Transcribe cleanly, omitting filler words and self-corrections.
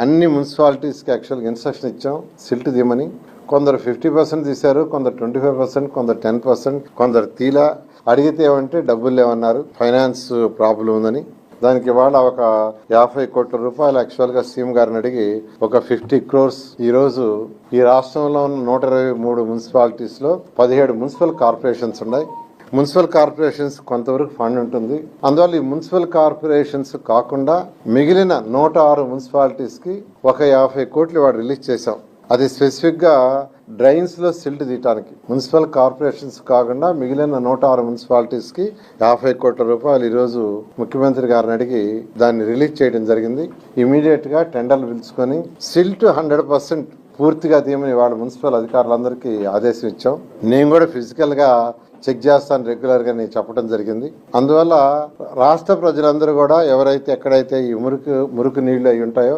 అన్ని మున్సిపాలిటీస్కి యాక్చువల్గా ఇన్స్ట్రక్షన్ ఇచ్చాం సిల్ట్ తీయమని. కొందరు 50% తీశారు, కొందరు 25%, కొందరు 10%, కొందరు తీలా. అడిగితే ఏమంటే డబ్బులు లేవన్నారు, ఫైనాన్స్ ప్రాబ్లం ఉందని. దానికి ఇవాళ ఒక 50 కోట్ల రూపాయలు యాక్చువల్గా సీఎం గారిని అడిగి ఒక 50 crores ఈరోజు ఈ రాష్ట్రంలో ఉన్న 123 మున్సిపాలిటీస్లో 17 మున్సిపల్ కార్పొరేషన్స్ ఉన్నాయి. మున్సిపల్ కార్పొరేషన్స్ కొంతవరకు ఫండ్ ఉంటుంది. అందువల్ల ఈ మున్సిపల్ కార్పొరేషన్స్ కాకుండా మిగిలిన 106 మున్సిపాలిటీస్కి ఒక 50 కోట్లు వాడు రిలీజ్ చేశాం. అది స్పెసిఫిక్గా డ్రైన్స్ లో సిల్ట్ తీయటానికి. మున్సిపల్ కార్పొరేషన్స్ కాకుండా మిగిలిన 106 మున్సిపాలిటీస్కి 50 కోట్ల రూపాయలు ఈరోజు ముఖ్యమంత్రి గారిని అడిగి దాన్ని రిలీజ్ చేయడం జరిగింది. ఇమీడియట్ గా టెండర్లు పిలుచుకొని సిల్ట్ 100% పూర్తిగా తీయమని వాళ్ళ మున్సిపల్ అధికారులందరికీ ఆదేశం ఇచ్చాం. నేను కూడా ఫిజికల్ గా చెక్ చేస్తాను రెగ్యులర్ గా నేను చెప్పడం జరిగింది. అందువల్ల రాష్ట్ర ప్రజలందరూ కూడా ఎవరైతే ఎక్కడైతే ఈ మురికి నీళ్లు అయి ఉంటాయో